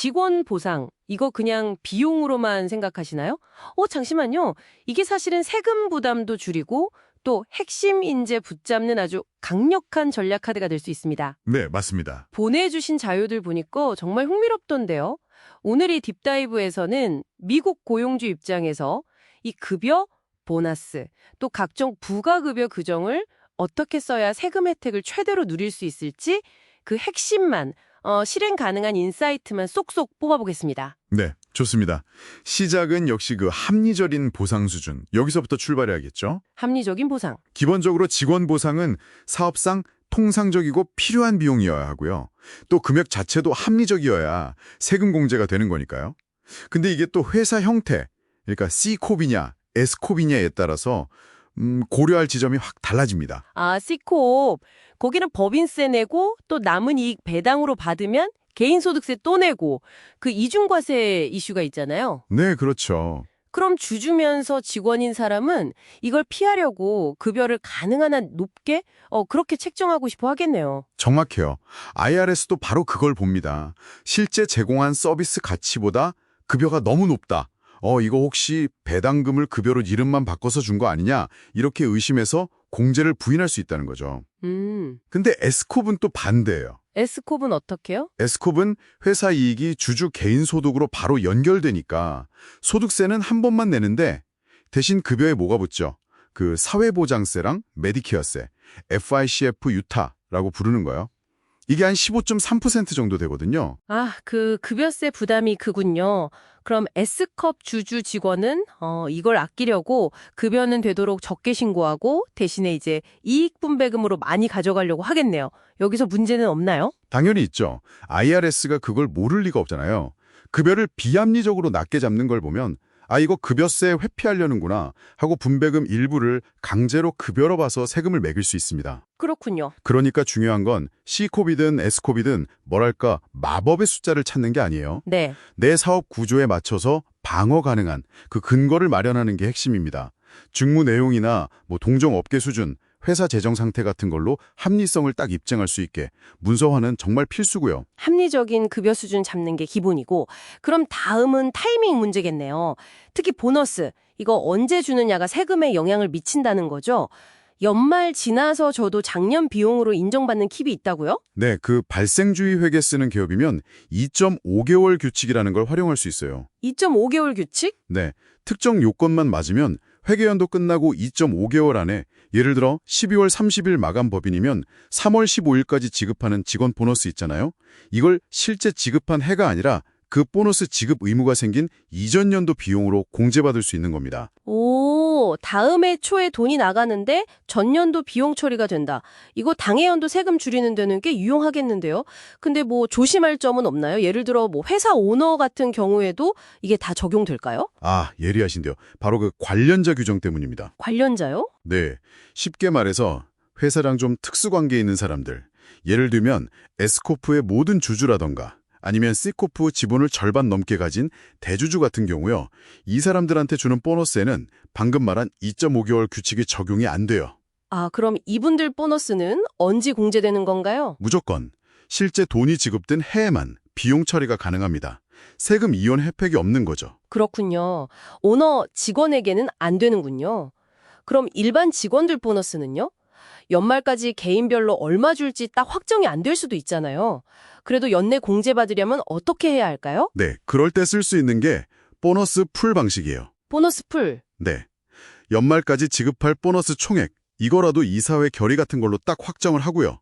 직원 보상, 이거 그냥 비용으로만 생각하시나요? 잠시만요. 이게 사실은 세금 부담도 줄이고 또 핵심 인재 붙잡는 아주 강력한 전략 카드가 될 수 있습니다. 네, 맞습니다. 보내주신 자료들 보니까 정말 흥미롭던데요. 오늘 이 딥다이브에서는 미국 고용주 입장에서 이 급여, 보너스, 또 각종 부가급여 규정을 어떻게 써야 세금 혜택을 최대로 누릴 수 있을지 그 핵심만, 실행 가능한 인사이트만 쏙쏙 뽑아보겠습니다. 네, 좋습니다. 시작은 역시 그 합리적인 보상 수준, 여기서부터 출발해야겠죠? 합리적인 보상. 기본적으로 직원 보상은 사업상 통상적이고 필요한 비용이어야 하고요. 또 금액 자체도 합리적이어야 세금 공제가 되는 거니까요. 근데 이게 또 회사 형태, 그러니까 C코업이냐 S코업이냐에 따라서 고려할 지점이 확 달라집니다. 아, C코업. 거기는 법인세 내고 또 남은 이익 배당으로 받으면 개인소득세 또 내고 그 이중과세 이슈가 있잖아요. 네, 그렇죠. 그럼 주주면서 직원인 사람은 이걸 피하려고 급여를 가능한 한 높게 그렇게 책정하고 싶어 하겠네요. 정확해요. IRS도 바로 그걸 봅니다. 실제 제공한 서비스 가치보다 급여가 너무 높다. 이거 혹시 배당금을 급여로 이름만 바꿔서 준 거 아니냐? 이렇게 의심해서 공제를 부인할 수 있다는 거죠. 근데 S코업은 또 반대예요. S코업은 어떻게요? S코업은 회사 이익이 주주 개인 소득으로 바로 연결되니까 소득세는 한 번만 내는데 대신 급여에 뭐가 붙죠? 그 사회보장세랑 메디케어세, FICF 유타라고 부르는 거예요. 이게 한 15.3% 정도 되거든요. 아, 그 급여세 부담이 크군요. 그럼 S컵 주주 직원은 이걸 아끼려고 급여는 되도록 적게 신고하고 대신에 이제 이익분배금으로 많이 가져가려고 하겠네요. 여기서 문제는 없나요? 당연히 있죠. IRS가 그걸 모를 리가 없잖아요. 급여를 비합리적으로 낮게 잡는 걸 보면 이거 급여세 회피하려는구나 하고 분배금 일부를 강제로 급여로 봐서 세금을 매길 수 있습니다. 그렇군요. 그러니까 중요한 건 C코업이든 S코업이든 뭐랄까 마법의 숫자를 찾는 게 아니에요. 네. 내 사업 구조에 맞춰서 방어 가능한 그 근거를 마련하는 게 핵심입니다. 직무 내용이나 동종 업계 수준, 회사 재정 상태 같은 걸로 합리성을 딱 입증할 수 있게 문서화는 정말 필수고요. 합리적인 급여 수준 잡는 게 기본이고 그럼 다음은 타이밍 문제겠네요. 특히 보너스, 이거 언제 주느냐가 세금에 영향을 미친다는 거죠. 연말 지나서 저도 작년 비용으로 인정받는 킵이 있다고요? 네, 그 발생주의 회계 쓰는 기업이면 2.5개월 규칙이라는 걸 활용할 수 있어요. 2.5개월 규칙? 네, 특정 요건만 맞으면 회계연도 끝나고 2.5개월 안에 예를 들어 12월 30일 마감 법인이면 3월 15일까지 지급하는 직원 보너스 있잖아요. 이걸 실제 지급한 해가 아니라 그 보너스 지급 의무가 생긴 이전 연도 비용으로 공제받을 수 있는 겁니다. 오, 다음 해 초에 돈이 나가는데 전년도 비용 처리가 된다. 이거 당해연도 세금 줄이는 데는 꽤 유용하겠는데요. 근데 조심할 점은 없나요? 예를 들어 회사 오너 같은 경우에도 이게 다 적용될까요? 예리하신데요. 바로 그 관련자 규정 때문입니다. 관련자요? 네, 쉽게 말해서 회사랑 좀 특수관계에 있는 사람들, 예를 들면 S코프의 모든 주주라던가 아니면 C코프 지분을 절반 넘게 가진 대주주 같은 경우요. 이 사람들한테 주는 보너스에는 방금 말한 2.5개월 규칙이 적용이 안 돼요. 그럼 이분들 보너스는 언제 공제되는 건가요? 무조건 실제 돈이 지급된 해에만 비용 처리가 가능합니다. 세금 이혼 혜택이 없는 거죠. 그렇군요. 오너 직원에게는 안 되는군요. 그럼 일반 직원들 보너스는요? 연말까지 개인별로 얼마 줄지 딱 확정이 안 될 수도 있잖아요. 그래도 연내 공제받으려면 어떻게 해야 할까요? 네, 그럴 때 쓸 수 있는 게 보너스 풀 방식이에요. 보너스 풀. 네, 연말까지 지급할 보너스 총액, 이거라도 이사회 결의 같은 걸로 딱 확정을 하고요.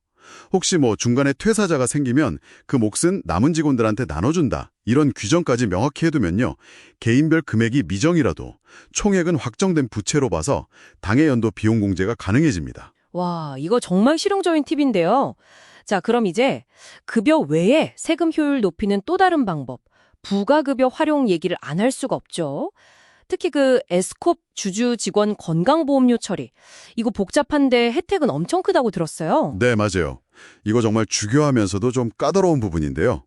혹시 중간에 퇴사자가 생기면 그 몫은 남은 직원들한테 나눠준다. 이런 규정까지 명확히 해두면요. 개인별 금액이 미정이라도 총액은 확정된 부채로 봐서 당해 연도 비용 공제가 가능해집니다. 와, 이거 정말 실용적인 팁인데요. 자, 그럼 이제 급여 외에 세금 효율 높이는 또 다른 방법, 부가급여 활용 얘기를 안 할 수가 없죠. 특히 그 S컵 주주 직원 건강보험료 처리, 이거 복잡한데 혜택은 엄청 크다고 들었어요. 네, 맞아요. 이거 정말 중요하면서도 좀 까다로운 부분인데요.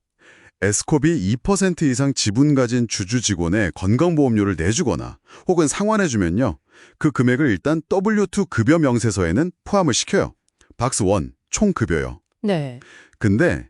S컵이 2% 이상 지분 가진 주주 직원의 건강보험료를 내주거나 혹은 상환해주면요. 그 금액을 일단 W2 급여 명세서에는 포함을 시켜요. 박스 1, 총급여요. 네. 근데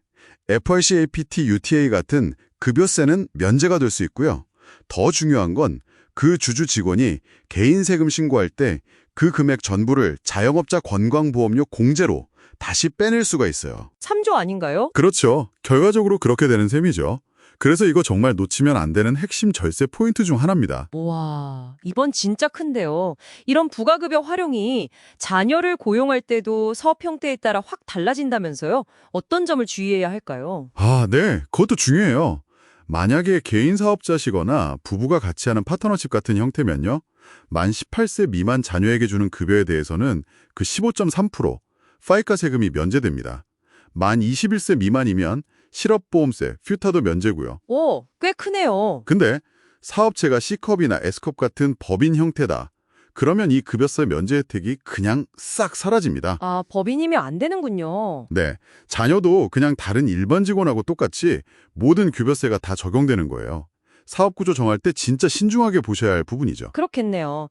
FICAPT UTA 같은 급여세는 면제가 될 수 있고요. 더 중요한 건 그 주주 직원이 개인 세금 신고할 때 그 금액 전부를 자영업자 건강보험료 공제로 다시 빼낼 수가 있어요. 참조 아닌가요? 그렇죠. 결과적으로 그렇게 되는 셈이죠. 그래서 이거 정말 놓치면 안 되는 핵심 절세 포인트 중 하나입니다. 와, 이번 진짜 큰데요. 이런 부가급여 활용이 자녀를 고용할 때도 사업 형태에 따라 확 달라진다면서요? 어떤 점을 주의해야 할까요? 아, 네. 그것도 중요해요. 만약에 개인 사업자시거나 부부가 같이 하는 파트너십 같은 형태면요. 만 18세 미만 자녀에게 주는 급여에 대해서는 그 15.3% 파이카 세금이 면제됩니다. 만 21세 미만이면 실업보험세, 퓨타도 면제고요. 오, 꽤 크네요. 근데 사업체가 C컵이나 S컵 같은 법인 형태다. 그러면 이 급여세 면제 혜택이 그냥 싹 사라집니다. 아, 법인이면 안 되는군요. 네, 자녀도 그냥 다른 일반 직원하고 똑같이 모든 급여세가 다 적용되는 거예요. 사업구조 정할 때 진짜 신중하게 보셔야 할 부분이죠. 그렇겠네요.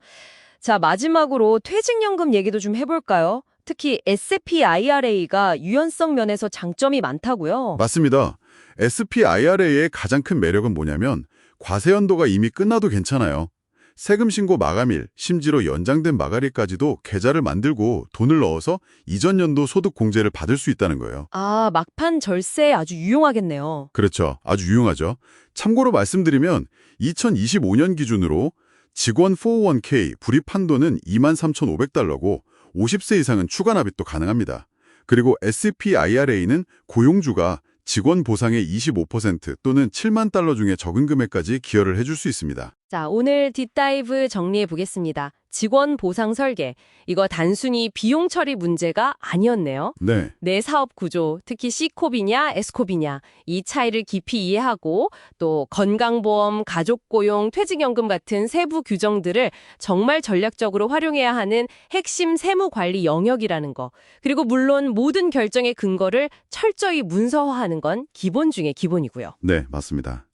자, 마지막으로 퇴직연금 얘기도 좀 해볼까요? 특히 SPIRA가 유연성 면에서 장점이 많다고요. 맞습니다. SPIRA의 가장 큰 매력은 뭐냐면 과세연도가 이미 끝나도 괜찮아요. 세금 신고 마감일, 심지어 연장된 마감일까지도 계좌를 만들고 돈을 넣어서 이전 연도 소득 공제를 받을 수 있다는 거예요. 아, 막판 절세에 아주 유용하겠네요. 그렇죠. 아주 유용하죠. 참고로 말씀드리면 2025년 기준으로 직원 401k 불입 한도는 23,500달러고 50세 이상은 추가 납입도 가능합니다. 그리고 SPIRA는 고용주가 직원 보상의 25% 또는 7만 달러 중에 적은 금액까지 기여를 해줄 수 있습니다. 자, 오늘 딥다이브 정리해 보겠습니다. 직원 보상 설계. 이거 단순히 비용 처리 문제가 아니었네요. 네. 내 사업 구조, 특히 C컵이냐 S컵이냐 이 차이를 깊이 이해하고 또 건강보험, 가족고용, 퇴직연금 같은 세부 규정들을 정말 전략적으로 활용해야 하는 핵심 세무관리 영역이라는 거. 그리고 물론 모든 결정의 근거를 철저히 문서화하는 건 기본 중에 기본이고요. 네, 맞습니다.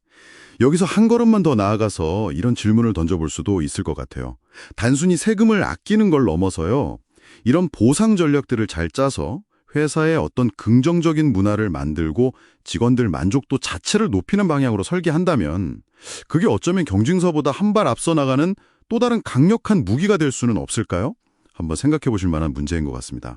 여기서 한 걸음만 더 나아가서 이런 질문을 던져볼 수도 있을 것 같아요. 단순히 세금을 아끼는 걸 넘어서요. 이런 보상 전략들을 잘 짜서 회사에 어떤 긍정적인 문화를 만들고 직원들 만족도 자체를 높이는 방향으로 설계한다면 그게 어쩌면 경쟁사보다 한 발 앞서 나가는 또 다른 강력한 무기가 될 수는 없을까요? 한번 생각해 보실 만한 문제인 것 같습니다.